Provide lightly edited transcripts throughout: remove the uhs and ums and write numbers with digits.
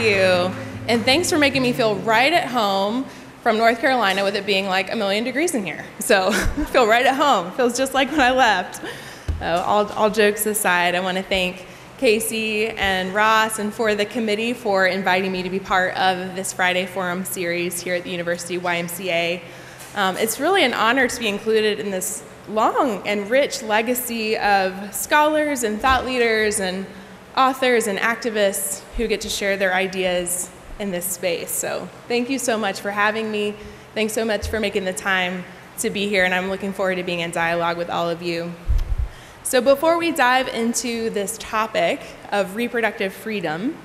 you. And thanks for making me feel right at home from North Carolina with it being like 1,000,000 degrees in here. So I feel right at home. Feels just like when I left. All jokes aside, I want to thank Casey and Ross and for the committee for inviting me to be part of this Friday Forum series here at the University YMCA. It's really an honor to be included in this long and rich legacy of scholars and thought leaders and authors and activists who get to share their ideas in this space. So thank you so much for having me. Thanks so much for making the time to be here, and I'm looking forward to being in dialogue with all of you. So before we dive into this topic of reproductive freedom,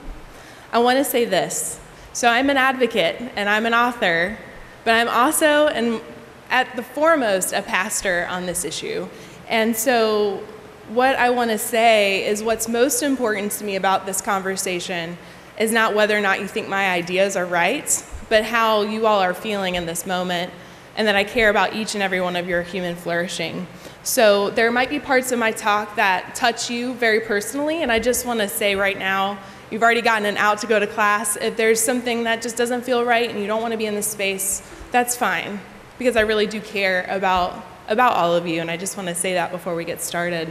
I want to say this. So I'm an advocate and I'm an author, but I'm also, and at the foremost, a pastor on this issue. And so what I want to say is what's most important to me about this conversation is not whether or not you think my ideas are right, but how you all are feeling in this moment, and that I care about each and every one of your human flourishing. So there might be parts of my talk that touch you very personally, and I just want to say right now, you've already gotten an out to go to class. If there's something that just doesn't feel right and you don't want to be in this space, that's fine, because I really do care about all of you, and I just want to say that before we get started.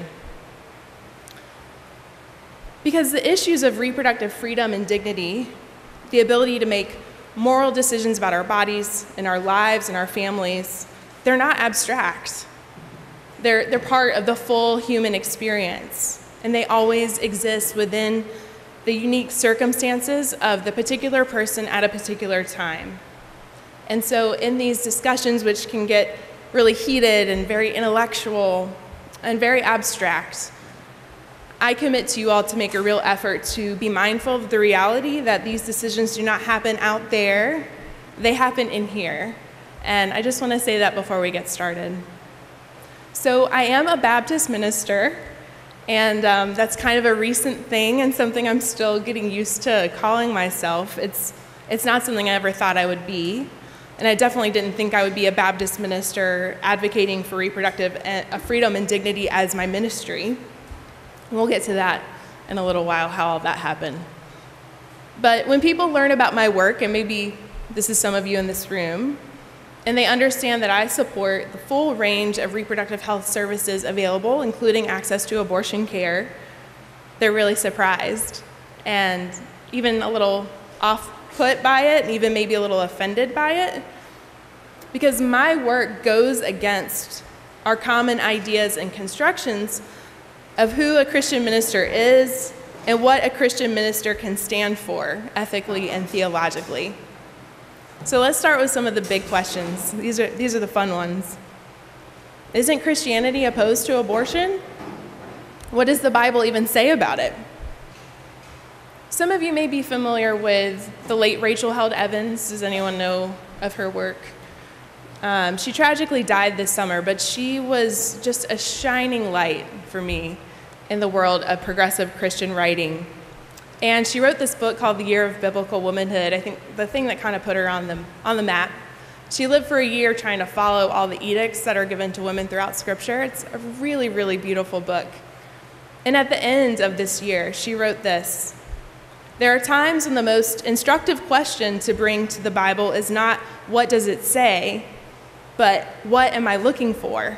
Because the issues of reproductive freedom and dignity, the ability to make moral decisions about our bodies and our lives and our families, they're not abstract. They're part of the full human experience, and they always exist within the unique circumstances of the particular person at a particular time. And so in these discussions, which can get really heated and very intellectual and very abstract, I commit to you all to make a real effort to be mindful of the reality that these decisions do not happen out there, they happen in here. And I just want to say that before we get started. So I am a Baptist minister, and that's kind of a recent thing and something I'm still getting used to calling myself. It's not something I ever thought I would be, and I definitely didn't think I would be a Baptist minister advocating for reproductive freedom and dignity as my ministry. We'll get to that in a little while, how all that happened. But when people learn about my work, and maybe this is some of you in this room, and they understand that I support the full range of reproductive health services available, including access to abortion care, they're really surprised and even a little off-put by it, and even maybe a little offended by it, because my work goes against our common ideas and constructions of who a Christian minister is and what a Christian minister can stand for ethically and theologically. So let's start with some of the big questions. These are the fun ones. Isn't Christianity opposed to abortion? What does the Bible even say about it? Some of you may be familiar with the late Rachel Held Evans. Does anyone know of her work? She tragically died this summer, but she was just a shining light for me in the world of progressive Christian writing. And she wrote this book called The Year of Biblical Womanhood, I think the thing that kind of put her on the map. She lived for a year trying to follow all the edicts that are given to women throughout Scripture. It's a really, really beautiful book. And at the end of this year, she wrote this: "There are times when the most instructive question to bring to the Bible is not, what does it say, but what am I looking for?"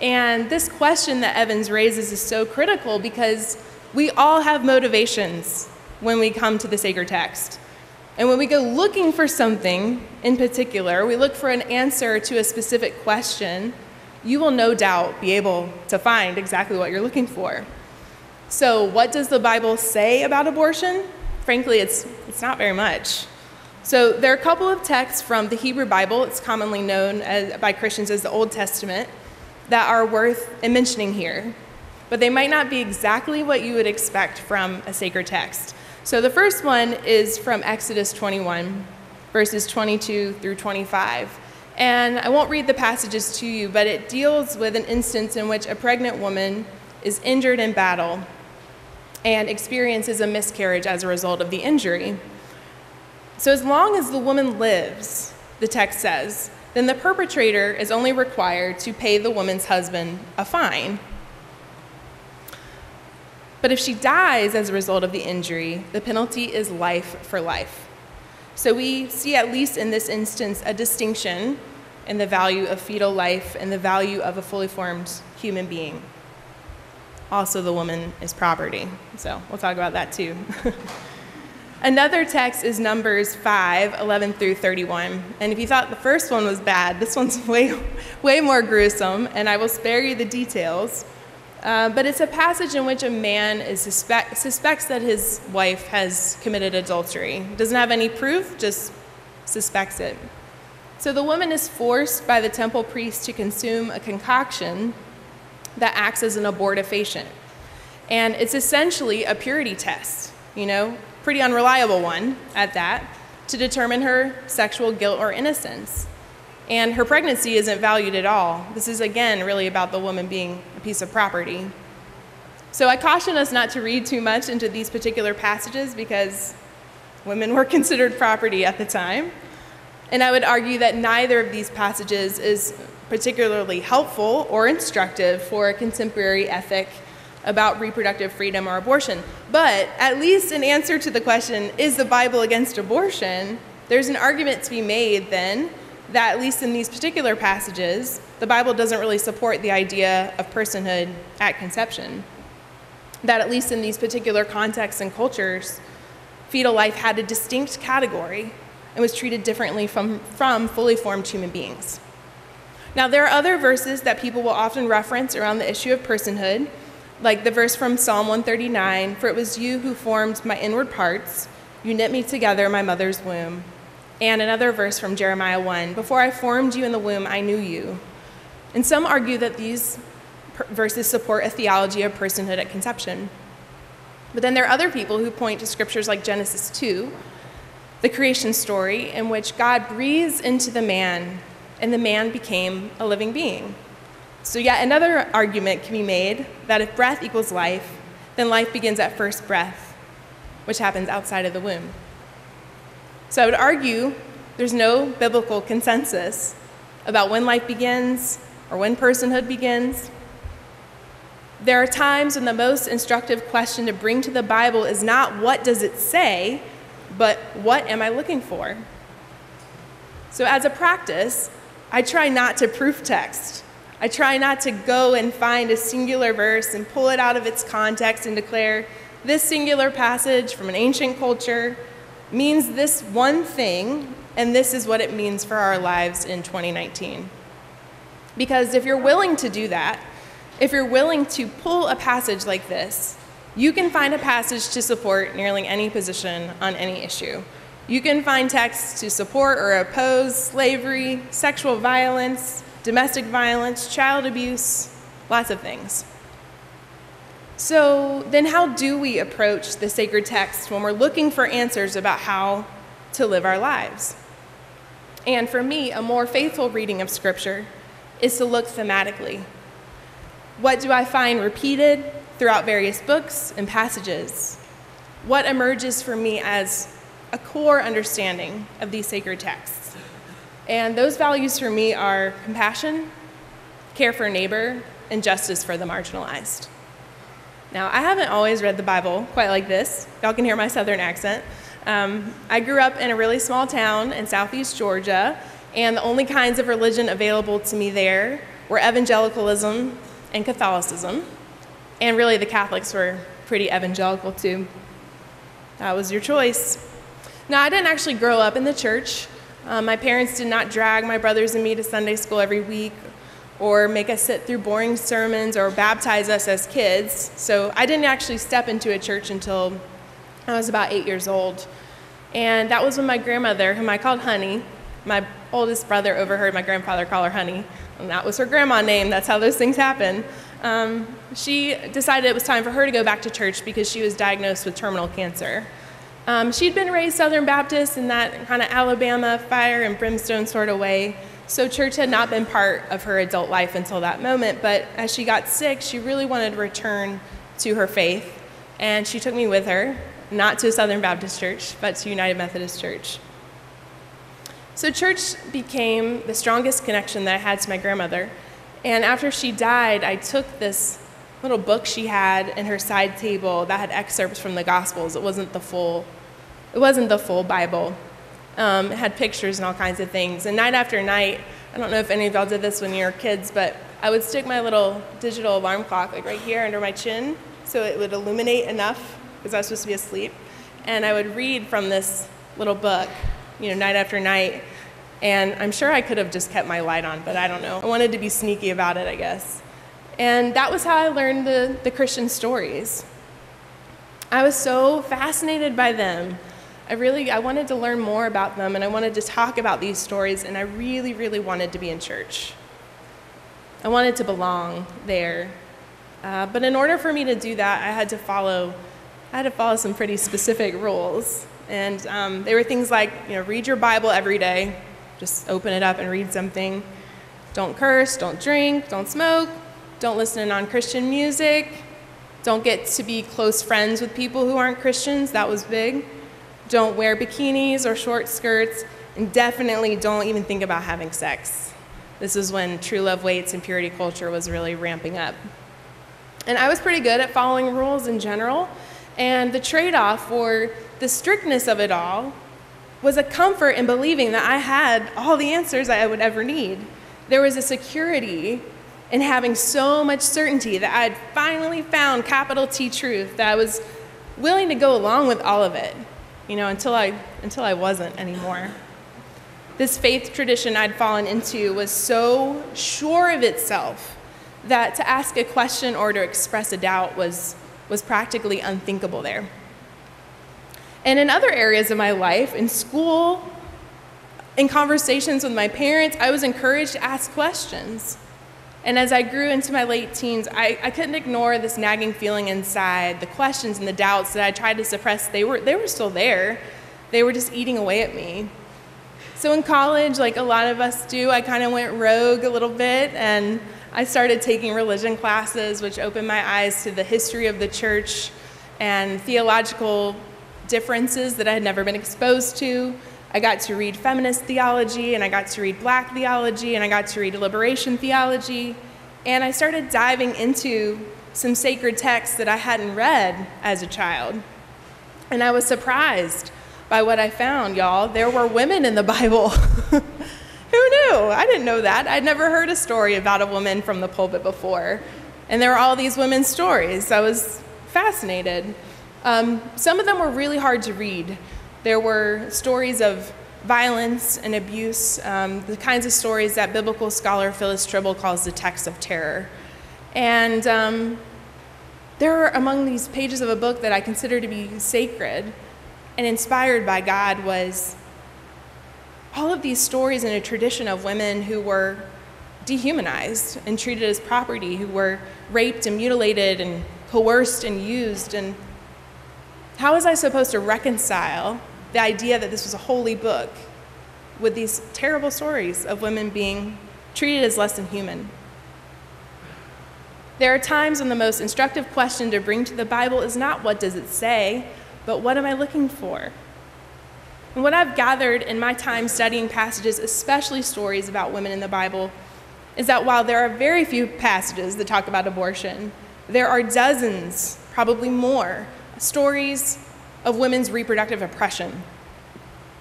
And this question that Evans raises is so critical because we all have motivations when we come to the sacred text. And when we go looking for something in particular, we look for an answer to a specific question, you will no doubt be able to find exactly what you're looking for. So what does the Bible say about abortion? Frankly, it's not very much. So there are a couple of texts from the Hebrew Bible, it's commonly known by Christians as the Old Testament, that are worth mentioning here. But they might not be exactly what you would expect from a sacred text. So the first one is from Exodus 21, verses 22 through 25. And I won't read the passages to you, but it deals with an instance in which a pregnant woman is injured in battle and experiences a miscarriage as a result of the injury. So as long as the woman lives, the text says, then the perpetrator is only required to pay the woman's husband a fine. But But if she dies as a result of the injury, the penalty is life for life. So we see, at least in this instance, a distinction in the value of fetal life and the value of a fully formed human being. Also, the woman is property. So we'll talk about that too. Another text is Numbers 5:11 through 31. And if you thought the first one was bad, this one's way more gruesome, and I will spare you the details. But it's a passage in which a man suspects that his wife has committed adultery. Doesn't have any proof, just suspects it. So the woman is forced by the temple priest to consume a concoction that acts as an abortifacient. And it's essentially a purity test, pretty unreliable one at that, to determine her sexual guilt or innocence. And her pregnancy isn't valued at all. This is, again, really about the woman being a piece of property. So I caution us not to read too much into these particular passages because women were considered property at the time. And I would argue that neither of these passages is particularly helpful or instructive for a contemporary ethic about reproductive freedom or abortion. But at least in answer to the question, is the Bible against abortion? There's an argument to be made then that at least in these particular passages, the Bible doesn't really support the idea of personhood at conception. That at least in these particular contexts and cultures, fetal life had a distinct category and was treated differently from fully formed human beings. Now, there are other verses that people will often reference around the issue of personhood, like the verse from Psalm 139, "For it was you who formed my inward parts, you knit me together in my mother's womb." And another verse from Jeremiah 1, "Before I formed you in the womb, I knew you." And some argue that these verses support a theology of personhood at conception. But then there are other people who point to scriptures like Genesis 2, the creation story in which God breathes into the man, and the man became a living being. So yet another argument can be made that if breath equals life, then life begins at first breath, which happens outside of the womb. So I would argue there's no biblical consensus about when life begins or when personhood begins. There are times when the most instructive question to bring to the Bible is not what does it say, but what am I looking for? So as a practice, I try not to proof text. I try not to go and find a singular verse and pull it out of its context and declare this singular passage from an ancient culture means this one thing, and this is what it means for our lives in 2019. Because if you're willing to do that, if you're willing to pull a passage like this, you can find a passage to support nearly any position on any issue. You can find texts to support or oppose slavery, sexual violence, domestic violence, child abuse, lots of things. So then how do we approach the sacred text when we're looking for answers about how to live our lives? And for me, a more faithful reading of Scripture is to look thematically. What do I find repeated throughout various books and passages? What emerges for me as a core understanding of these sacred texts? And those values for me are compassion, care for neighbor, and justice for the marginalized. Now, I haven't always read the Bible quite like this. Y'all can hear my southern accent. I grew up in a really small town in southeast Georgia, and the only kinds of religion available to me there were evangelicalism and Catholicism. And really, the Catholics were pretty evangelical too. That was your choice. Now, I didn't actually grow up in the church. My parents did not drag my brothers and me to Sunday school every week or make us sit through boring sermons or baptize us as kids. So I didn't actually step into a church until I was about 8 years old. And that was when my grandmother, whom I called Honey, my oldest brother overheard my grandfather call her Honey, and that was her grandma name. That's how those things happen. She decided it was time for her to go back to church because she was diagnosed with terminal cancer. She'd been raised Southern Baptist in that kind of Alabama fire and brimstone sort of way, so church had not been part of her adult life until that moment, but as she got sick, she really wanted to return to her faith, and she took me with her, not to a Southern Baptist church, but to United Methodist Church. So church became the strongest connection that I had to my grandmother, and after she died, I took this little book she had in her side table that had excerpts from the Gospels. It wasn't the full Bible. It had pictures and all kinds of things. And night after night, I don't know if any of y'all did this when you were kids, but I would stick my little digital alarm clock like right here under my chin so it would illuminate enough because I was supposed to be asleep. And I would read from this little book, night after night. And I'm sure I could have just kept my light on, but I don't know. I wanted to be sneaky about it, I guess. And that was how I learned the Christian stories. I was so fascinated by them. I wanted to learn more about them, and I wanted to talk about these stories, and I really, really wanted to be in church. I wanted to belong there. But in order for me to do that, I had to follow some pretty specific rules. And they were things like, read your Bible every day. Just open it up and read something. Don't curse, don't drink, don't smoke, don't listen to non-Christian music. Don't get to be close friends with people who aren't Christians. That was big. Don't wear bikinis or short skirts. And definitely don't even think about having sex. This is when true love waits and purity culture was really ramping up. And I was pretty good at following rules in general. And the trade-off for the strictness of it all was a comfort in believing that I had all the answers I would ever need. There was a security in having so much certainty that I had finally found capital T truth that I was willing to go along with all of it, until I wasn't anymore. This faith tradition I'd fallen into was so sure of itself that to ask a question or to express a doubt was practically unthinkable there. And in other areas of my life, in school, in conversations with my parents, I was encouraged to ask questions. And as I grew into my late teens, I couldn't ignore this nagging feeling inside, the questions and the doubts that I tried to suppress. They were still there. They were just eating away at me. So in college, like a lot of us do, I kind of went rogue a little bit, and I started taking religion classes, which opened my eyes to the history of the church and theological differences that I had never been exposed to. I got to read feminist theology, and I got to read black theology, and I got to read liberation theology, and I started diving into some sacred texts that I hadn't read as a child. And I was surprised by what I found, y'all. There were women in the Bible. Who knew? I didn't know that. I'd never heard a story about a woman from the pulpit before. And there were all these women's stories. I was fascinated. Some of them were really hard to read. There were stories of violence and abuse, the kinds of stories that biblical scholar Phyllis Tribble calls the texts of terror. And there were among these pages of a book that I consider to be sacred and inspired by God was all of these stories in a tradition of women who were dehumanized and treated as property, who were raped and mutilated and coerced and used. And how was I supposed to reconcile the idea that this was a holy book with these terrible stories of women being treated as less than human? There are times when the most instructive question to bring to the Bible is not what does it say, but what am I looking for? And what I've gathered in my time studying passages, especially stories about women in the Bible, is that while there are very few passages that talk about abortion, there are dozens, probably more, stories of women's reproductive oppression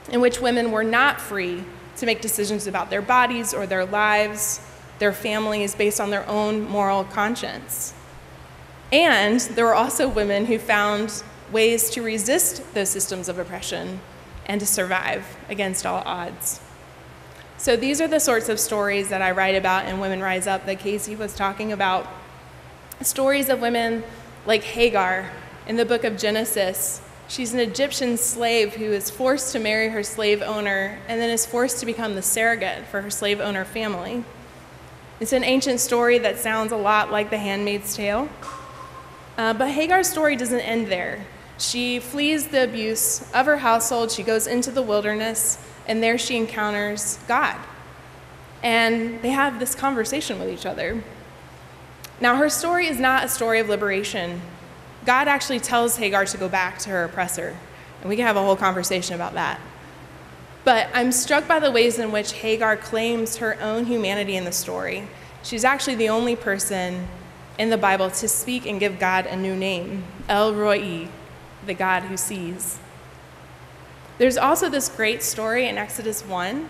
in which women were not free to make decisions about their bodies or their lives, their families, based on their own moral conscience. And there were also women who found ways to resist those systems of oppression and to survive against all odds. So these are the sorts of stories that I write about in Womxn Rise Up that Katey was talking about. Stories of women like Hagar in the book of Genesis. She's an Egyptian slave who is forced to marry her slave owner and then is forced to become the surrogate for her slave owner family. It's an ancient story that sounds a lot like The Handmaid's Tale. But Hagar's story doesn't end there. She flees the abuse of her household, she goes into the wilderness, and there she encounters God. And they have this conversation with each other. Now, her story is not a story of liberation. God actually tells Hagar to go back to her oppressor, and we can have a whole conversation about that. But I'm struck by the ways in which Hagar claims her own humanity in the story. She's actually the only person in the Bible to speak and give God a new name, El Roi, the God who sees. There's also this great story in Exodus 1,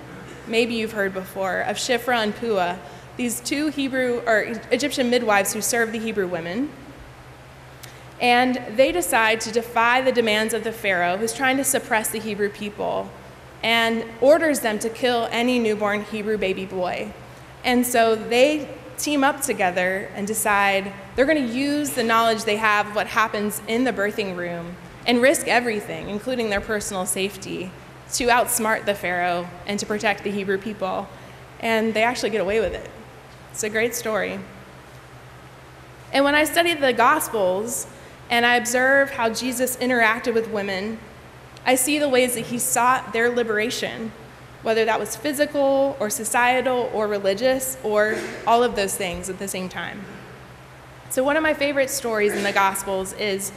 maybe you've heard before, of Shiphrah and Puah, these two Egyptian midwives who serve the Hebrew women. And they decide to defy the demands of the Pharaoh, who's trying to suppress the Hebrew people, and orders them to kill any newborn Hebrew baby boy. And so they team up together and decide they're going to use the knowledge they have of what happens in the birthing room and risk everything, including their personal safety, to outsmart the Pharaoh and to protect the Hebrew people. And they actually get away with it. It's a great story. And when I studied the Gospels and I observe how Jesus interacted with women, I see the ways that he sought their liberation, whether that was physical or societal or religious or all of those things at the same time. So one of my favorite stories in the Gospels is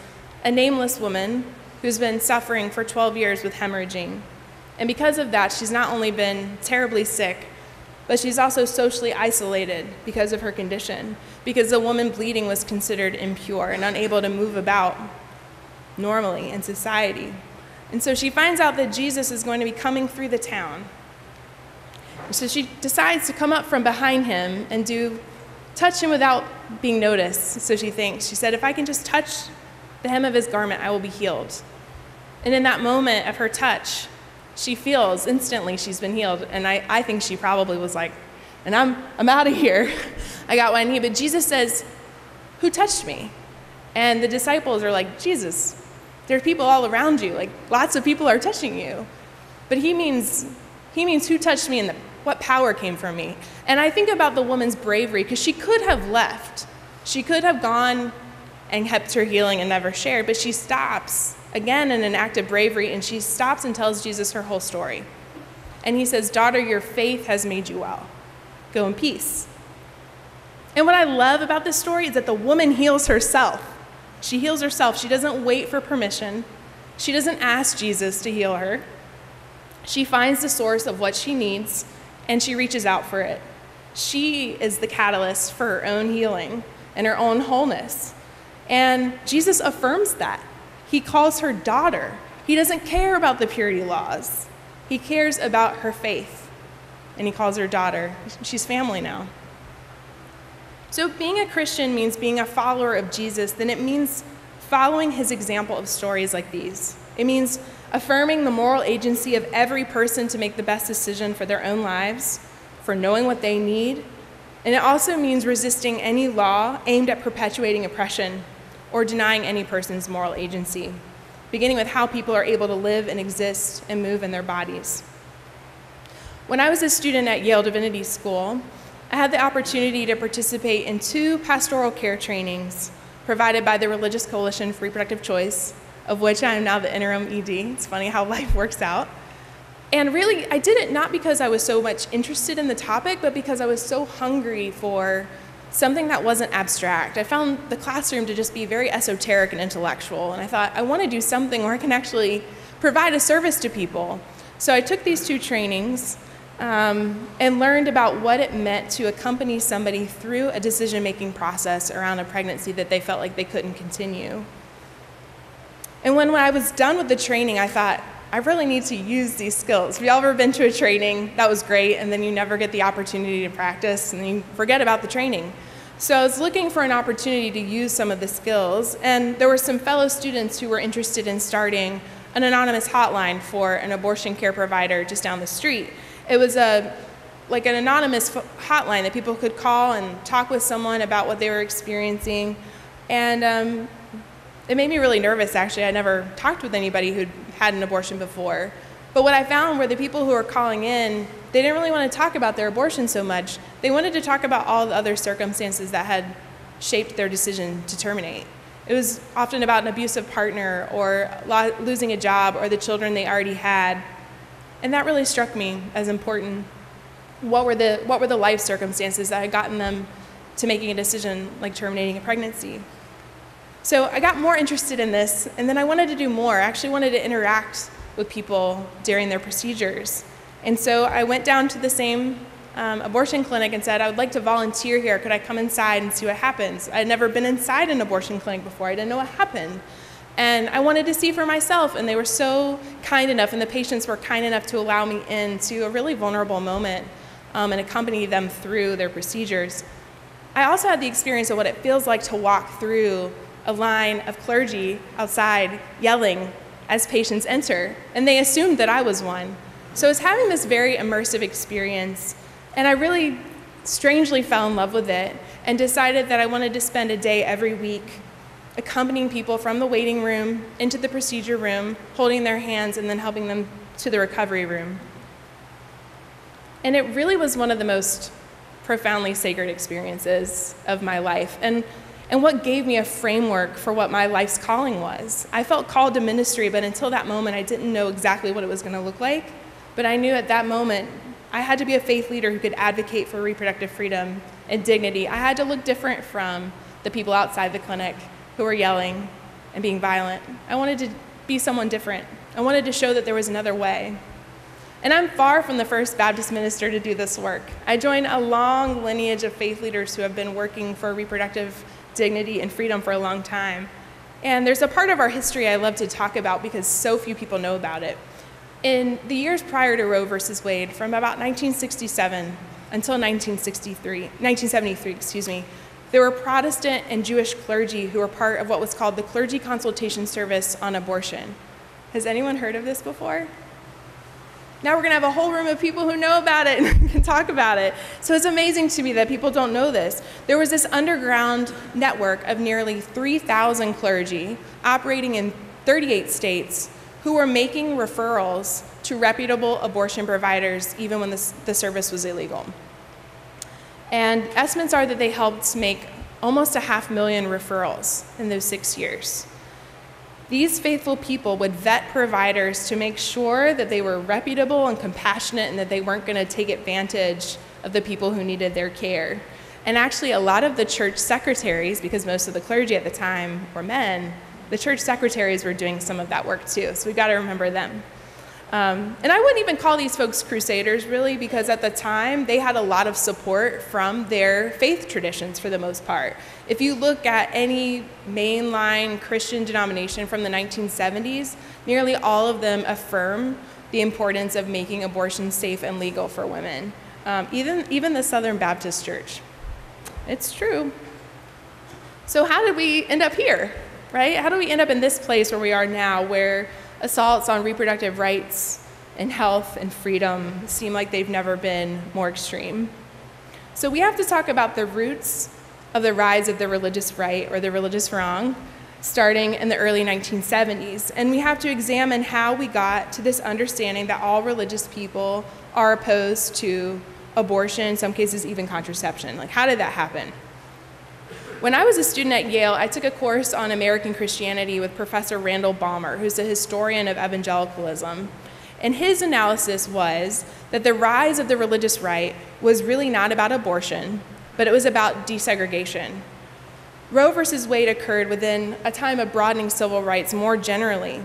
a nameless woman who's been suffering for 12 years with hemorrhaging. And because of that, she's not only been terribly sick, but she's also socially isolated because of her condition, because the woman bleeding was considered impure and unable to move about normally in society. And so she finds out that Jesus is going to be coming through the town. So she decides to come up from behind him and touch him without being noticed. So she thinks, she said, if I can just touch the hem of his garment, I will be healed. And in that moment of her touch, she feels instantly she's been healed. And I think she probably was like, and I'm out of here. I got what I need. But Jesus says, who touched me? And the disciples are like, Jesus, there are people all around you. Like, lots of people are touching you. But he means who touched me and what power came from me. And I think about the woman's bravery, because she could have left. She could have gone and kept her healing and never shared, but she stops, again in an act of bravery, and she stops and tells Jesus her whole story. And he says, daughter, your faith has made you well. Go in peace. And what I love about this story is that the woman heals herself. She heals herself. She doesn't wait for permission. She doesn't ask Jesus to heal her. She finds the source of what she needs, and she reaches out for it. She is the catalyst for her own healing and her own wholeness. And Jesus affirms that. He calls her daughter. He doesn't care about the purity laws. He cares about her faith, and he calls her daughter. She's family now. So if being a Christian means being a follower of Jesus, then it means following his example of stories like these. It means affirming the moral agency of every person to make the best decision for their own lives, for knowing what they need. And it also means resisting any law aimed at perpetuating oppression or denying any person's moral agency, beginning with how people are able to live and exist and move in their bodies. When I was a student at Yale Divinity School, I had the opportunity to participate in 2 pastoral care trainings provided by the Religious Coalition for Reproductive Choice, of which I am now the interim ED. It's funny how life works out. And really, I did it not because I was so much interested in the topic, but because I was so hungry for something that wasn't abstract. I found the classroom to just be very esoteric and intellectual, and I thought, I want to do something where I can actually provide a service to people. So I took these 2 trainings and learned about what it meant to accompany somebody through a decision-making process around a pregnancy that they felt like they couldn't continue. And when I was done with the training, I thought, I really need to use these skills. Have you ever been to a training that was great, and then you never get the opportunity to practice, and then you forget about the training? So I was looking for an opportunity to use some of the skills, and there were some fellow students who were interested in starting an anonymous hotline for an abortion care provider just down the street. It was like an anonymous hotline that people could call and talk with someone about what they were experiencing. And it made me really nervous, actually. I never talked with anybody who'd had an abortion before. But what I found were the people who were calling in, they didn't really want to talk about their abortion so much. They wanted to talk about all the other circumstances that had shaped their decision to terminate. It was often about an abusive partner or losing a job or the children they already had. And that really struck me as important. What were the life circumstances that had gotten them to making a decision like terminating a pregnancy? So I got more interested in this, and then I wanted to do more. I actually wanted to interact with people during their procedures. And so I went down to the same abortion clinic and said, I would like to volunteer here. Could I come inside and see what happens? I had never been inside an abortion clinic before. I didn't know what happened. And I wanted to see for myself, and they were so kind enough, and the patients were kind enough to allow me into a really vulnerable moment and accompany them through their procedures. I also had the experience of what it feels like to walk through a line of clergy outside yelling as patients enter, and they assumed that I was one. So I was having this very immersive experience, and I really strangely fell in love with it and decided that I wanted to spend a day every week accompanying people from the waiting room into the procedure room, holding their hands, and then helping them to the recovery room. And it really was one of the most profoundly sacred experiences of my life, and what gave me a framework for what my life's calling was. I felt called to ministry, but until that moment, I didn't know exactly what it was going to look like. But I knew at that moment, I had to be a faith leader who could advocate for reproductive freedom and dignity. I had to look different from the people outside the clinic who were yelling and being violent. I wanted to be someone different. I wanted to show that there was another way. And I'm far from the first Baptist minister to do this work. I joined a long lineage of faith leaders who have been working for reproductive dignity and freedom for a long time. And there's a part of our history I love to talk about because so few people know about it. In the years prior to Roe versus Wade, from about 1967 until 1973, there were Protestant and Jewish clergy who were part of what was called the Clergy Consultation Service on Abortion. Has anyone heard of this before? Now we're going to have a whole room of people who know about it and can talk about it. So it's amazing to me that people don't know this. There was this underground network of nearly 3,000 clergy operating in 38 states who were making referrals to reputable abortion providers even when the service was illegal. And estimates are that they helped make almost 500,000 referrals in those 6 years. These faithful people would vet providers to make sure that they were reputable and compassionate and that they weren't going to take advantage of the people who needed their care. And actually, a lot of the church secretaries, because most of the clergy at the time were men, the church secretaries were doing some of that work too, so we've got to remember them. And I wouldn't even call these folks crusaders, really, because at the time, they had a lot of support from their faith traditions for the most part. If you look at any mainline Christian denomination from the 1970s, nearly all of them affirm the importance of making abortion safe and legal for women, even the Southern Baptist Church. It's true. So how did we end up here, right? How do we end up in this place where we are now, where assaults on reproductive rights and health and freedom seem like they've never been more extreme? So we have to talk about the roots of the rise of the religious right or the religious wrong, starting in the early 1970s. And we have to examine how we got to this understanding that all religious people are opposed to abortion, in some cases even contraception. Like, how did that happen? When I was a student at Yale, I took a course on American Christianity with Professor Randall Balmer, who's a historian of evangelicalism. And his analysis was that the rise of the religious right was really not about abortion, but it was about desegregation. Roe versus Wade occurred within a time of broadening civil rights more generally.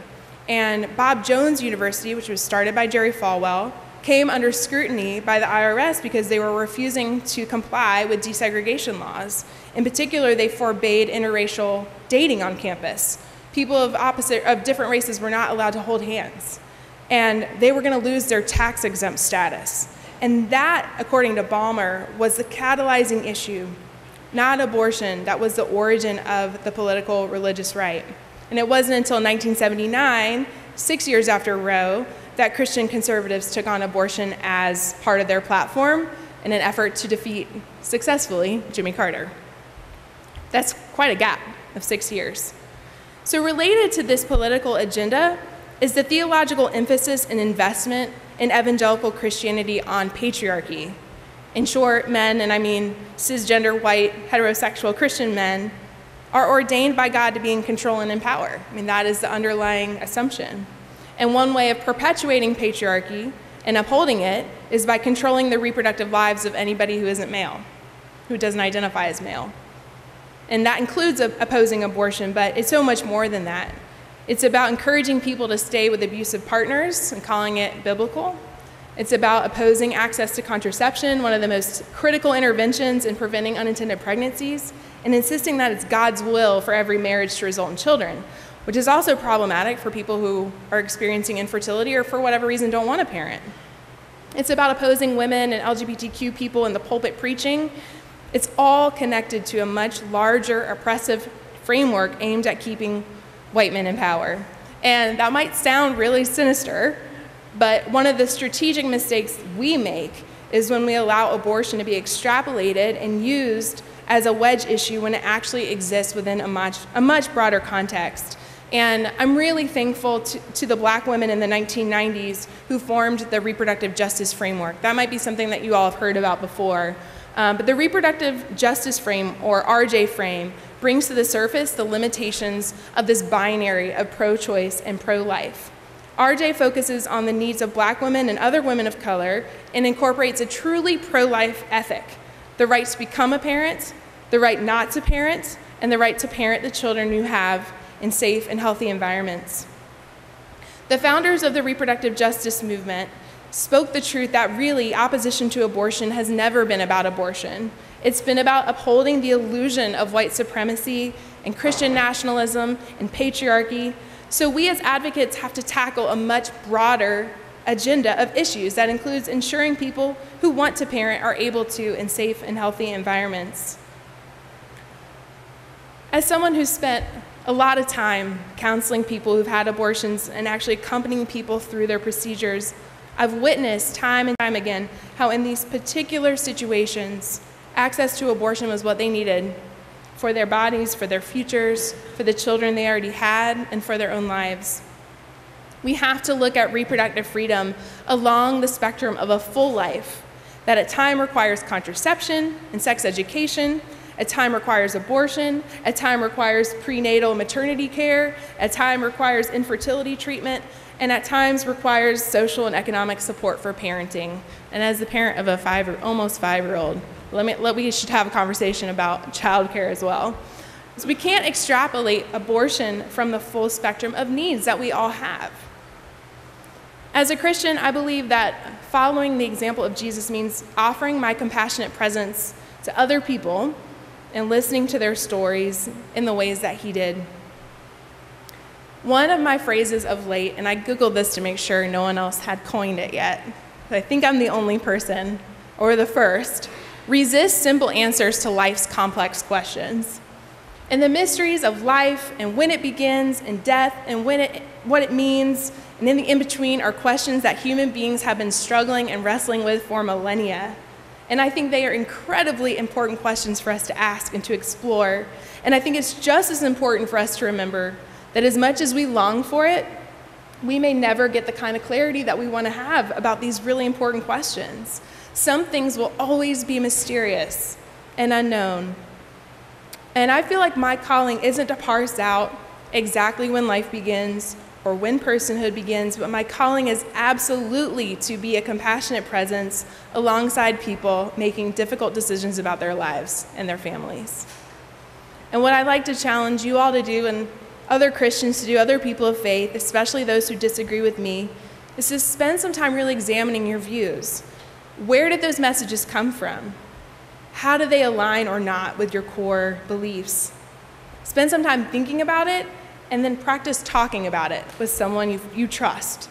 And Bob Jones University, which was started by Jerry Falwell, came under scrutiny by the IRS because they were refusing to comply with desegregation laws. In particular, they forbade interracial dating on campus. People of different races were not allowed to hold hands. And they were going to lose their tax-exempt status. And that, according to Balmer, was the catalyzing issue, not abortion. That was the origin of the political religious right. And it wasn't until 1979, 6 years after Roe, that Christian conservatives took on abortion as part of their platform in an effort to defeat, successfully, Jimmy Carter. That's quite a gap of 6 years. So related to this political agenda is the theological emphasis and investment in evangelical Christianity on patriarchy. In short, men, and I mean cisgender, white, heterosexual Christian men, are ordained by God to be in control and in power. I mean, that is the underlying assumption. And one way of perpetuating patriarchy and upholding it is by controlling the reproductive lives of anybody who isn't male, who doesn't identify as male. And that includes opposing abortion, but it's so much more than that. It's about encouraging people to stay with abusive partners and calling it biblical. It's about opposing access to contraception, one of the most critical interventions in preventing unintended pregnancies, and insisting that it's God's will for every marriage to result in children, which is also problematic for people who are experiencing infertility or for whatever reason don't want a parent. It's about opposing women and LGBTQ people in the pulpit preaching. It's all connected to a much larger oppressive framework aimed at keeping white men in power. And that might sound really sinister, but one of the strategic mistakes we make is when we allow abortion to be extrapolated and used as a wedge issue when it actually exists within a much broader context. And I'm really thankful to the black women in the 1990s who formed the Reproductive Justice Framework. That might be something that you all have heard about before. But the Reproductive Justice Frame, or RJ Frame, brings to the surface the limitations of this binary of pro-choice and pro-life. RJ focuses on the needs of black women and other women of color and incorporates a truly pro-life ethic: the right to become a parent, the right not to parent, and the right to parent the children you have in safe and healthy environments. The founders of the reproductive justice movement spoke the truth that really opposition to abortion has never been about abortion. It's been about upholding the illusion of white supremacy and Christian nationalism and patriarchy. So we as advocates have to tackle a much broader agenda of issues that includes ensuring people who want to parent are able to in safe and healthy environments. As someone who's spent a lot of time counseling people who've had abortions and actually accompanying people through their procedures, I've witnessed time and time again how in these particular situations, access to abortion was what they needed for their bodies, for their futures, for the children they already had, and for their own lives. We have to look at reproductive freedom along the spectrum of a full life that at times requires contraception and sex education, at times requires abortion, at times requires prenatal maternity care, at times requires infertility treatment, and at times requires social and economic support for parenting. And as the parent of a almost five-year-old, we should have a conversation about childcare as well. So we can't extrapolate abortion from the full spectrum of needs that we all have. As a Christian, I believe that following the example of Jesus means offering my compassionate presence to other people and listening to their stories in the ways that he did. One of my phrases of late, and I Googled this to make sure no one else had coined it yet, but I think I'm the only person, or the first: resist simple answers to life's complex questions. And the mysteries of life and when it begins and death and what it means and in the in-between are questions that human beings have been struggling and wrestling with for millennia. And I think they are incredibly important questions for us to ask and to explore. And I think it's just as important for us to remember that as much as we long for it, we may never get the kind of clarity that we want to have about these really important questions. Some things will always be mysterious and unknown. And I feel like my calling isn't to parse out exactly when life begins or when personhood begins, but my calling is absolutely to be a compassionate presence alongside people making difficult decisions about their lives and their families. And what I'd like to challenge you all to do, and other Christians to do, other people of faith, especially those who disagree with me, is to spend some time really examining your views. Where did those messages come from? How do they align or not with your core beliefs? Spend some time thinking about it, and then practice talking about it with someone you trust.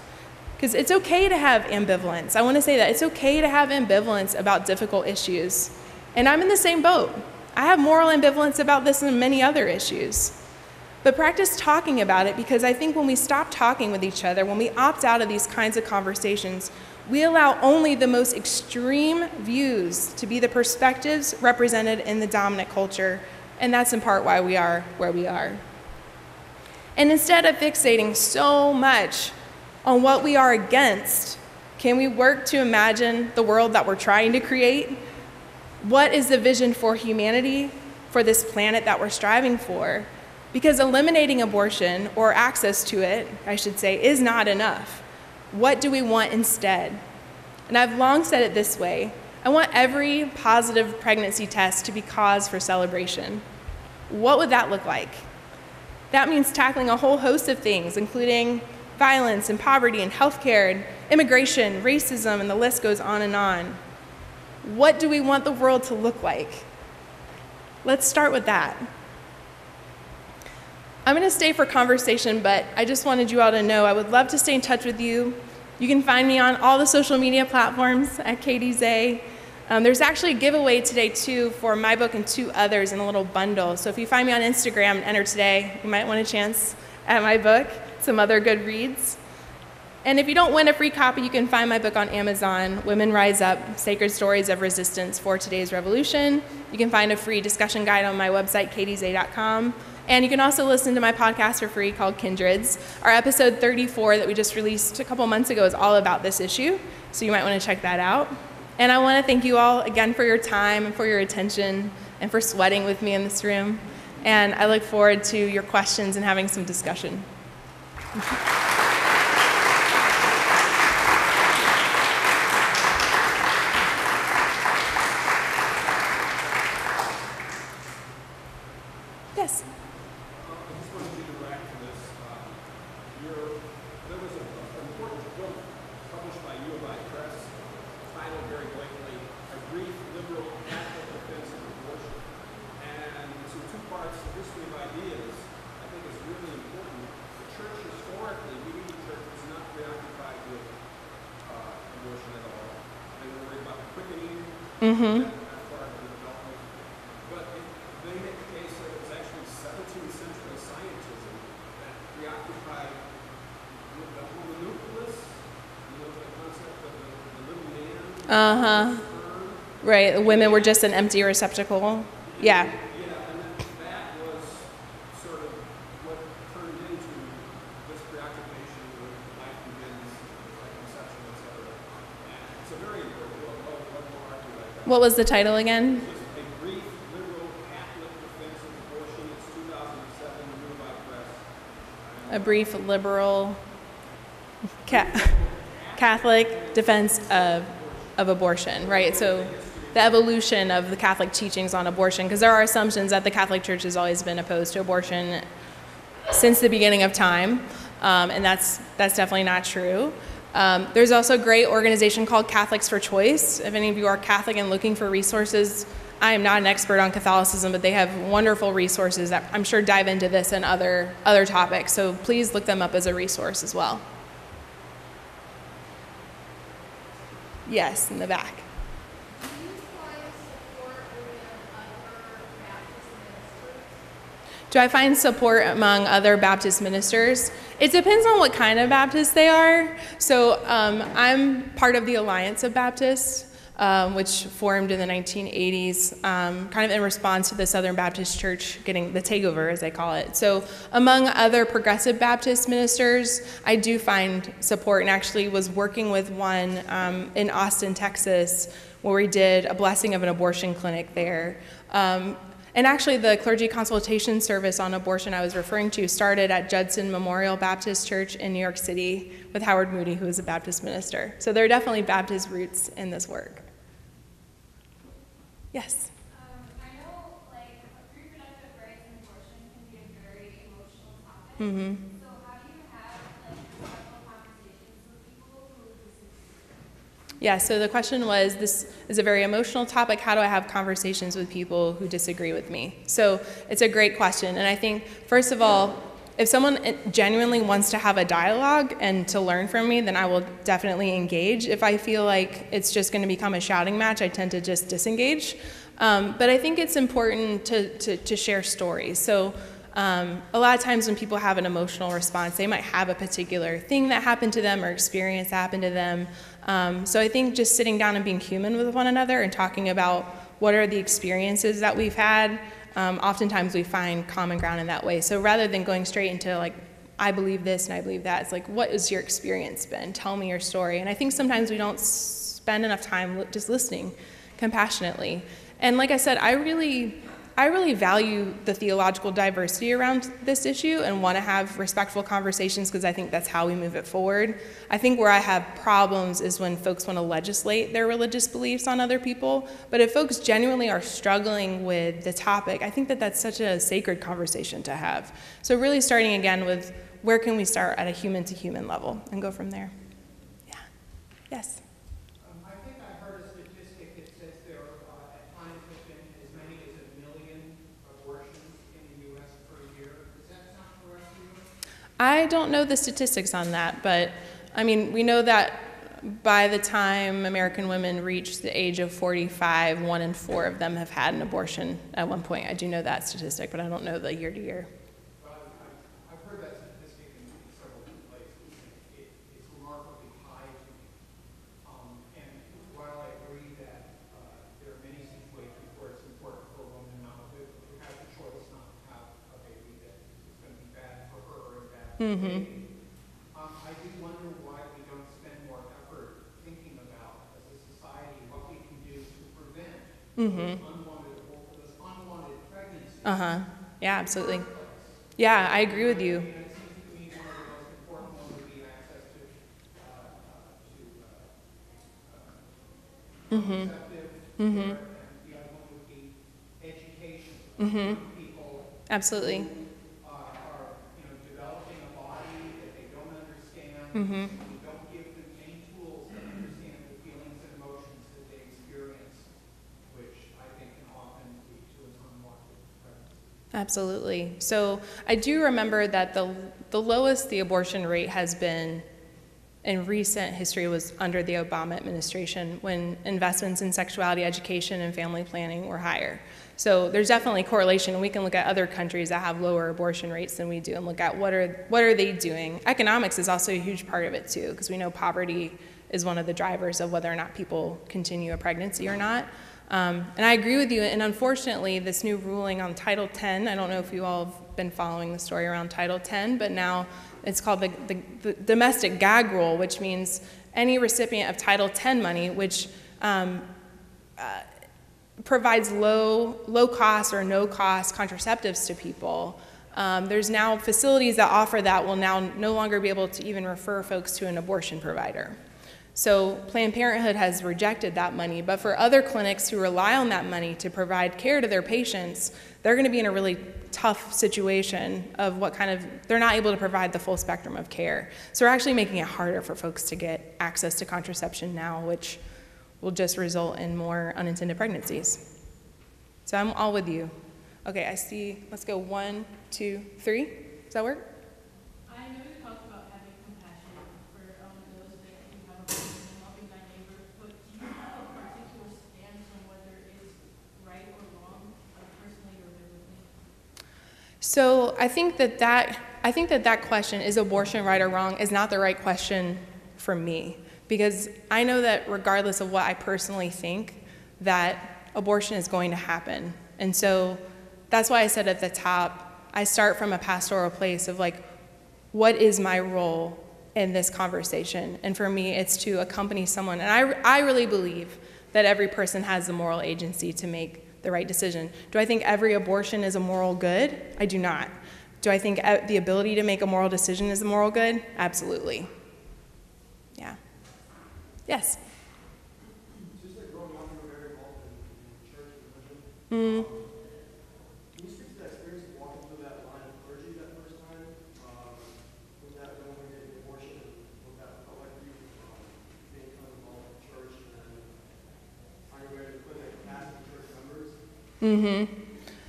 Because it's okay to have ambivalence. I want to say that. It's okay to have ambivalence about difficult issues. And I'm in the same boat. I have moral ambivalence about this and many other issues. But practice talking about it, because I think when we stop talking with each other, when we opt out of these kinds of conversations, we allow only the most extreme views to be the perspectives represented in the dominant culture. And that's in part why we are where we are. And instead of fixating so much on what we are against, can we work to imagine the world that we're trying to create? What is the vision for humanity, for this planet that we're striving for? Because eliminating abortion, or access to it, I should say, is not enough. What do we want instead? And I've long said it this way: I want every positive pregnancy test to be cause for celebration. What would that look like? That means tackling a whole host of things, including violence and poverty and healthcare and immigration, racism, and the list goes on and on. What do we want the world to look like? Let's start with that. I'm going to stay for conversation, but I just wanted you all to know I would love to stay in touch with you. You can find me on all the social media platforms at Katey Zay. There's actually a giveaway today, too, for my book and 2 others in a little bundle. So if you find me on Instagram and enter today, you might want a chance at my book, some other good reads. And if you don't win a free copy, you can find my book on Amazon, Womxn Rise Up, Sacred Stories of Resistance for Today's Revolution. You can find a free discussion guide on my website, kateyzay.com. And you can also listen to my podcast for free called Kindreds. Our episode 34 that we just released a couple months ago is all about this issue, so you might want to check that out. And I want to thank you all again for your time and for your attention and for sweating with me in this room. And I look forward to your questions and having some discussion. Yes. Mm-hmm. But they make the case that it was actually 17th century scientism that preoccupied with the homunculus, the concept of the little man. Uh-huh. Right, the women were just an empty receptacle. Yeah. Yeah, and then that was sort of what turned into this preoccupation with life begins, like conception, etc. And it's a very important book. What more argue like that? What was the title again? It's A Brief Liberal Catholic Defense of Abortion. It's 2007, New by Press. A Brief Liberal Catholic Defense of Abortion, right? So the evolution of the Catholic teachings on abortion, because there are assumptions that the Catholic Church has always been opposed to abortion since the beginning of time, and that's definitely not true. There's also a great organization called Catholics for Choice. If any of you are Catholic and looking for resources, I am not an expert on Catholicism, but they have wonderful resources that I'm sure dive into this and other topics. So please look them up as a resource as well. Yes, in the back. Do I find support among other Baptist ministers? It depends on what kind of Baptist they are. So I'm part of the Alliance of Baptists, which formed in the 1980s, kind of in response to the Southern Baptist Church getting the takeover, as they call it. So among other progressive Baptist ministers, I do find support, and actually was working with one in Austin, Texas, where we did a blessing of an abortion clinic there. And actually, the clergy consultation service on abortion I was referring to started at Judson Memorial Baptist Church in New York City with Howard Moody, who is a Baptist minister. So there are definitely Baptist roots in this work. Yes? I know, like, reproductive rights and abortion can be a very emotional topic. Mm-hmm. So how do you have, like, respectful conversations with people who disagree? Yeah, so the question was, this is a very emotional topic. How do I have conversations with people who disagree with me? So it's a great question. And I think, first of all, if someone genuinely wants to have a dialogue and to learn from me, then I will definitely engage. If I feel like it's just going to become a shouting match, I tend to just disengage. But I think it's important to share stories. So a lot of times when people have an emotional response, they might have a particular thing that happened to them or experience that happened to them. So I think just sitting down and being human with one another and talking about what are the experiences that we've had, oftentimes we find common ground in that way. So rather than going straight into like, I believe this and I believe that, it's like, what has your experience been? Tell me your story. And I think sometimes we don't spend enough time just listening compassionately. And like I said, I really value the theological diversity around this issue and want to have respectful conversations because I think that's how we move it forward. I think where I have problems is when folks want to legislate their religious beliefs on other people. But if folks genuinely are struggling with the topic, I think that that's such a sacred conversation to have. So really starting again with where can we start at a human-to-human level and go from there? Yeah. Yes? I think I heard a statistic that says there at times have been as many as 1 million abortions in the U.S. per year. Does that sound correct to you? I don't know the statistics on that, but I mean, we know that by the time American women reach the age of 45, 1 in 4 of them have had an abortion at one point. I do know that statistic, but I don't know the year to year. I've heard that statistic in several different places. It's remarkably high to me. And while I agree that there are many situations where it's important for a woman who has the choice not to have a baby that is going to be bad for her or bad for the baby, I do wonder why we don't spend more effort thinking about, as a society, what we can do to prevent those unwanted pregnancies. Yeah, absolutely. Yeah, I agree with you. And it seems to me one of the most important ones would be access to contraceptive care, and the other one would be education. People Absolutely. are developing a body that they don't understand. We don't give them any tools to understand the feelings and emotions that they experience, which I think can often lead to an unwanted pregnancy. Absolutely. So I do remember that the lowest the abortion rate has been in recent history was under the Obama administration, when investments in sexuality education and family planning were higher. So there's definitely correlation. We can look at other countries that have lower abortion rates than we do and look at what are they doing. Economics is also a huge part of it too, because we know poverty is one of the drivers of whether or not people continue a pregnancy or not. And I agree with you, and unfortunately this new ruling on Title X, I don't know if you all have been following the story around Title X, but now it's called the domestic gag rule, which means any recipient of Title X money, which provides low cost or no cost contraceptives to people. There's now facilities that offer that will now no longer be able to even refer folks to an abortion provider. So Planned Parenthood has rejected that money, but for other clinics who rely on that money to provide care to their patients, they're going to be in a really tough situation of they're not able to provide the full spectrum of care. So we're actually making it harder for folks to get access to contraception now, which will just result in more unintended pregnancies. So I'm all with you. Okay, I see, let's go 1, 2, 3. Does that work? I know you talked about having compassion for those that you have abortion and loving thy neighbor, but do you have a particular stance on whether it's right or wrong, personally or biblically? So I think that question, is abortion right or wrong, is not the right question for me, because I know that regardless of what I personally think, that abortion is going to happen. And so that's why I said at the top, I start from a pastoral place of what is my role in this conversation? And for me, it's to accompany someone. And I really believe that every person has the moral agency to make the right decision. Do I think every abortion is a moral good? I do not. Do I think the ability to make a moral decision is a moral good? Absolutely. Yeah. Yes? Just like growing up, you were very involved in church and religion. Can you speak to that experience of walking through that line of clergy that first time? Was that no one getting an abortion? What that felt like for you being kind of involved in church and then on your way to the clinic, asking church members?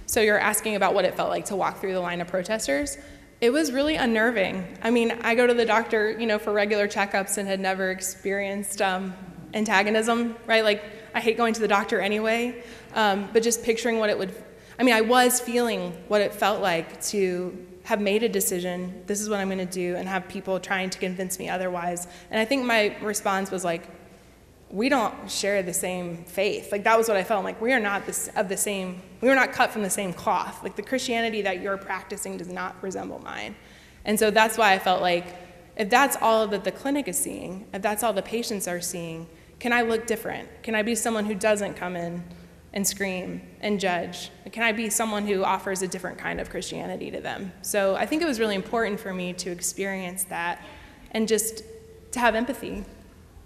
So you're asking about what it felt like to walk through the line of protesters? It was really unnerving. I mean, I go to the doctor, for regular checkups and had never experienced antagonism, right? I hate going to the doctor anyway, but just picturing what it would, I was feeling what it felt like to have made a decision, this is what I'm gonna do, and have people trying to convince me otherwise. And I think my response was we don't share the same faith. That was what I felt. We are not we were not cut from the same cloth. The Christianity that you're practicing does not resemble mine. And so that's why I felt if that's all that the clinic is seeing, if that's all the patients are seeing, can I look different? Can I be someone who doesn't come in and scream and judge? Can I be someone who offers a different kind of Christianity to them? So I think it was really important for me to experience that and just to have empathy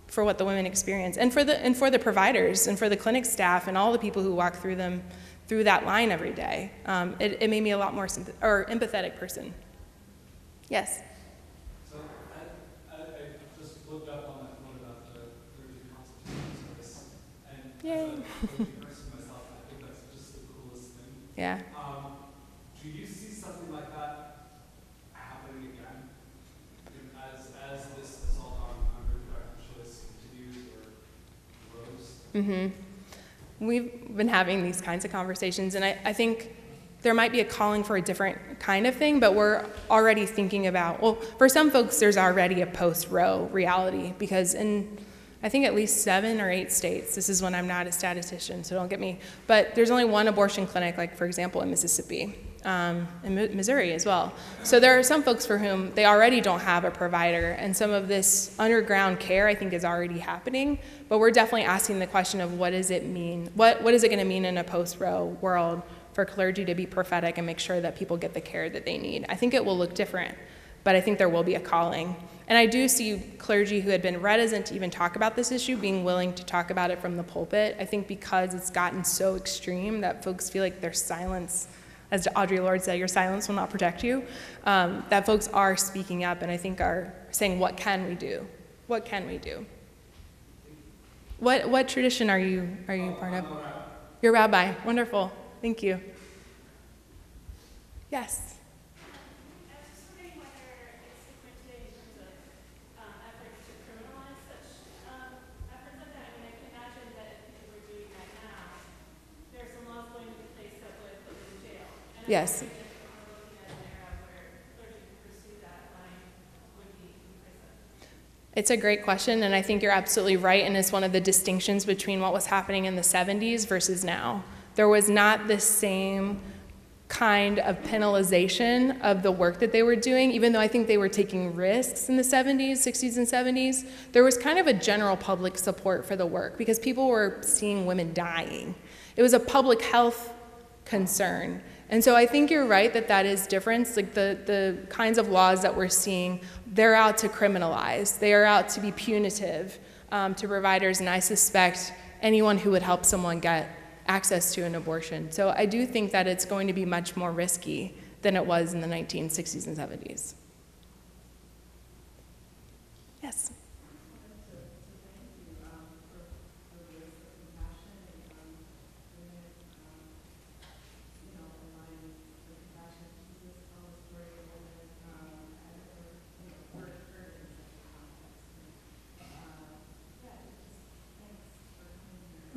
for what the women experience, and for the providers, and for the clinic staff, and all the people who walk through that line every day. It made me a lot more empathetic person. Yes? Yay. Myself, I think that's just the coolest thing. Yeah. Do you see something like that happening again as this assault on reproductive choice continues or grows? We've been having these kinds of conversations, and I think there might be a calling for a different kind of thing, but we're already thinking about, well, for some folks, there's already a post-Roe reality, because in, I think, at least 7 or 8 states, this is when I'm not a statistician, so don't get me, but there's only one abortion clinic, like, for example, in Mississippi, in Missouri as well. So there are some folks for whom they already don't have a provider, and some of this underground care, I think, is already happening, but we're definitely asking the question of what does it mean? What is it going to mean in a post-Roe world for clergy to be prophetic and make sure that people get the care that they need? I think it will look different, but I think there will be a calling. And I do see clergy who had been reticent to even talk about this issue being willing to talk about it from the pulpit. I think because it's gotten so extreme that folks feel like their silence, as Audre Lorde said, your silence will not protect you, that folks are speaking up and I think are saying, what can we do? What can we do? What tradition are you part of? You're a rabbi. Wonderful. Thank you. Yes. I was just wondering whether it's different today in terms of efforts to criminalize such efforts like that. I mean, I can imagine that if people were doing that now, there are some laws going into place that would put them in jail. And I'm Yes. wondering if we're looking at an era where clergy who pursue that line would be in prison. It's a great question, and I think you're absolutely right, and it's one of the distinctions between what was happening in the 70s versus now. There was not the same kind of penalization of the work that they were doing, even though I think they were taking risks in the 70s, 60s, and 70s. There was kind of a general public support for the work because people were seeing women dying. It was a public health concern. And so I think you're right that that is different. Like the kinds of laws that we're seeing, they're out to criminalize. They are out to be punitive to providers, and I suspect anyone who would help someone get access to an abortion. So I do think that it's going to be much more risky than it was in the 1960s and 70s. Yes.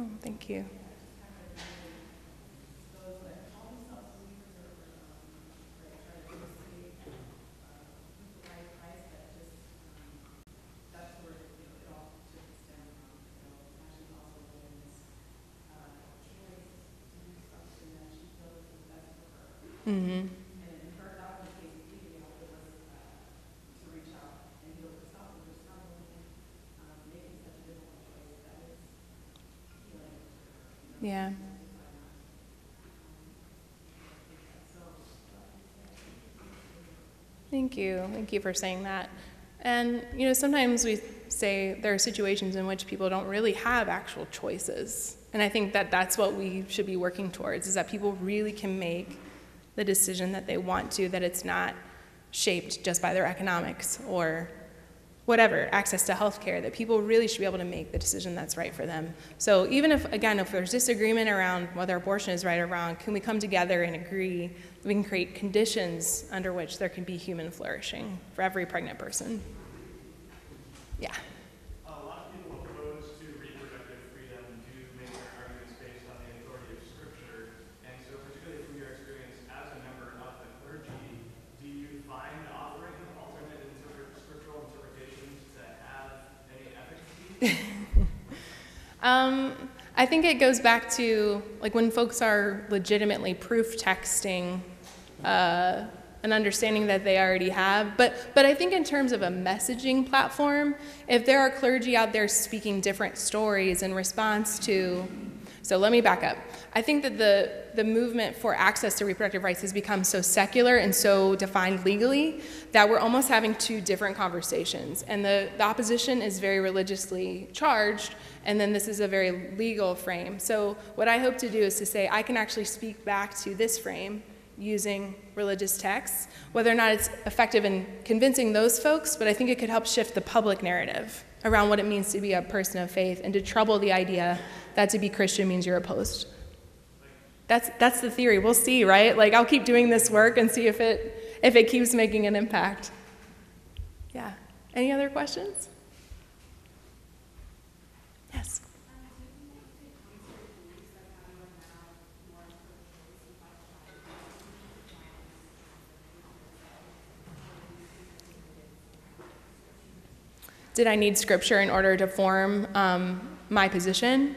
Oh, thank you. Mm-hmm. Yeah. Thank you. Thank you for saying that. And, you know, sometimes we say there are situations in which people don't really have actual choices. And I think that that's what we should be working towards, is that people really can make the decision that they want to, that it's not shaped just by their economics or whatever, access to health care, that people really should be able to make the decision that's right for them. So even if, again, if there's disagreement around whether abortion is right or wrong, can we come together and agree that we can create conditions under which there can be human flourishing for every pregnant person? Yeah. A lot of people opposed to reproductive freedom do make their arguments based on the authority of Scripture. And so particularly from your experience as a member of the clergy, do you find offering alternate scriptural interpretations that have any efficacy? I think it goes back to like when folks are legitimately proof texting an understanding that they already have. But I think in terms of a messaging platform, if there are clergy out there speaking different stories in response to, so let me back up. I think that the movement for access to reproductive rights has become so secular and so defined legally that we're almost having two different conversations. And the opposition is very religiously charged, and then this is a very legal frame. So what I hope to do is to say, I can actually speak back to this frame using religious texts, whether or not it's effective in convincing those folks, but I think it could help shift the public narrative around what it means to be a person of faith and to trouble the idea that to be Christian means you're opposed. That's the theory. We'll see, right? Like, I'll keep doing this work and see if it keeps making an impact. Yeah. Any other questions? Yes. Did I need scripture in order to form my position?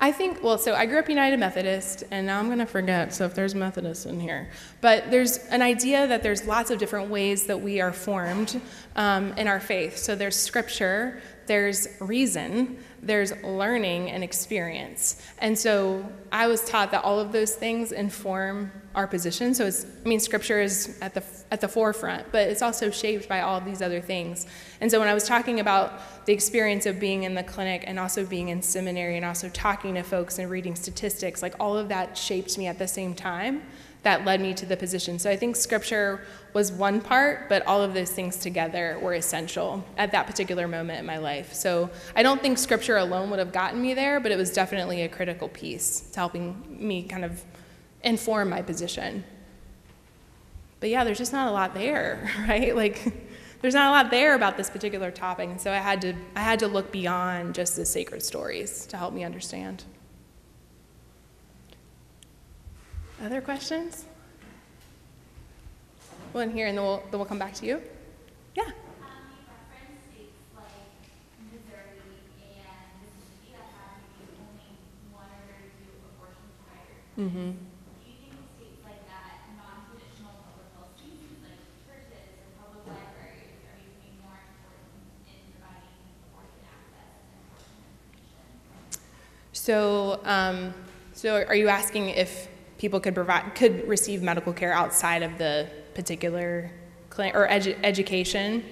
I think, well, so I grew up United Methodist, and now I'm going to forget, so if there's Methodists in here. But there's an idea that there's lots of different ways that we are formed in our faith. So there's scripture, there's reason, there's learning and experience. And so I was taught that all of those things inform our position. So scripture is at the forefront, but it's also shaped by all of these other things. And so when I was talking about the experience of being in the clinic and also being in seminary and also talking to folks and reading statistics, like all of that shaped me at the same time. That led me to the position. So I think scripture was one part, but all of those things together were essential at that particular moment in my life. So I don't think scripture alone would have gotten me there, but it was definitely a critical piece to helping me kind of inform my position. But yeah, there's just not a lot there, right? Like, there's not a lot there about this particular topic, and so I had to look beyond just the sacred stories to help me understand. Other questions? One here, and then we'll come back to you. Yeah. You referenced states like Missouri and Mississippi that have maybe only one or very few abortion providers. Mm-hmm. Do you think states like that, non-traditional public health spaces like churches or public libraries, are becoming more important in providing abortion access and abortion information? So are you asking if people could receive medical care outside of the particular clinic or education?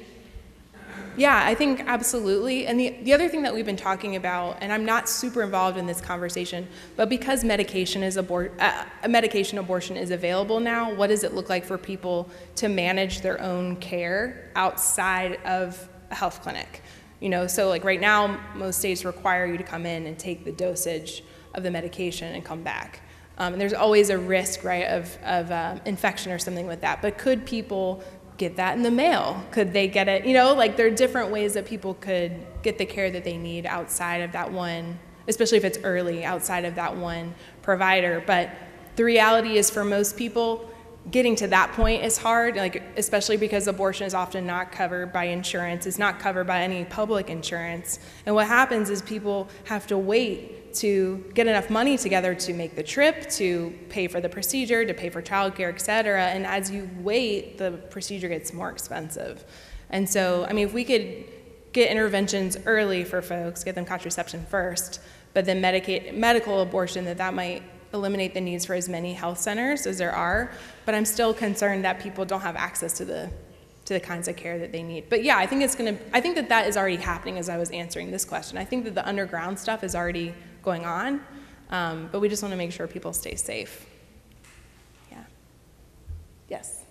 Yeah, I think absolutely. And the other thing that we've been talking about, and I'm not super involved in this conversation, but because medication abortion is available now, what does it look like for people to manage their own care outside of a health clinic? So like right now, most states require you to come in and take the dosage of the medication and come back. And there's always a risk, right, of infection or something with that. But could people get that in the mail? Could they get it? Like there are different ways that people could get the care that they need outside of that one, especially if it's early, outside of that one provider. But the reality is for most people, getting to that point is hard, like especially because abortion is often not covered by insurance. It's not covered by any public insurance. And what happens is people have to wait to get enough money together to make the trip, to pay for the procedure, to pay for childcare, et cetera. And as you wait, the procedure gets more expensive. And so, if we could get interventions early for folks, get them contraception first, but then medical abortion, that might eliminate the needs for as many health centers as there are. But I'm still concerned that people don't have access to the kinds of care that they need. But yeah, I think that is already happening as I was answering this question. I think that the underground stuff is already going on, but we just want to make sure people stay safe. Yeah. Yes.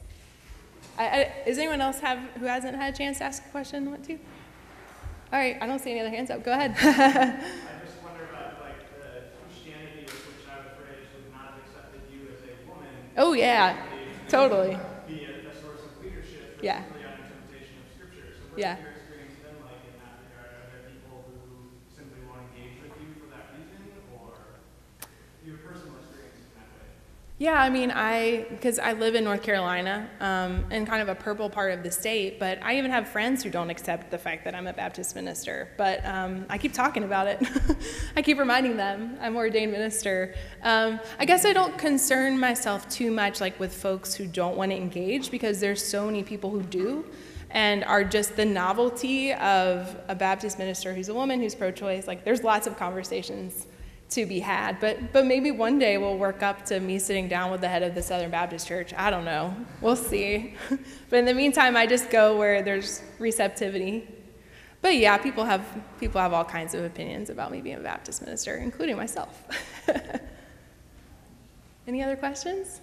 Does anyone else who hasn't had a chance to ask a question want to? All right, I don't see any other hands up. Go ahead. I just wonder about the Christianity with which I was raised would not have accepted you as a woman. Oh yeah, totally. Be a source of leadership, yeah. particularly on interpretation of scripture. So what's yeah. your experience been like in that regard? Are there people who simply won't engage with you for that reason, or your personal experience in that way? Yeah, because I live in North Carolina, in kind of a purple part of the state, but I even have friends who don't accept the fact that I'm a Baptist minister, but I keep talking about it. I keep reminding them I'm an ordained minister. I guess I don't concern myself too much with folks who don't want to engage, because there's so many people who do, and are just the novelty of a Baptist minister who's a woman, who's pro-choice. There's lots of conversations to be had, but maybe one day we'll work up to me sitting down with the head of the Southern Baptist Church. I don't know. We'll see. But in the meantime, I just go where there's receptivity. But yeah, people have all kinds of opinions about me being a Baptist minister, including myself. Any other questions?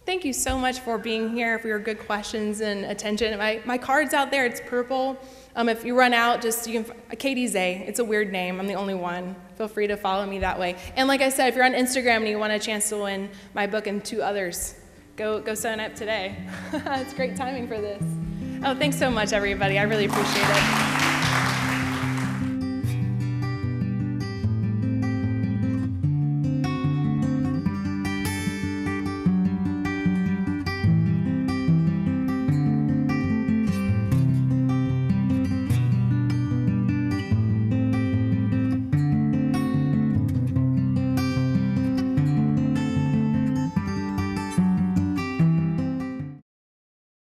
Thank thank you so much for being here, for your good questions and attention. My card's out there, it's purple. If you run out, Katey Zay, it's a weird name, I'm the only one. Feel free to follow me that way. And like I said, if you're on Instagram and you want a chance to win my book and 2 others, go sign up today. It's great timing for this. Oh, thanks so much, everybody. I really appreciate it.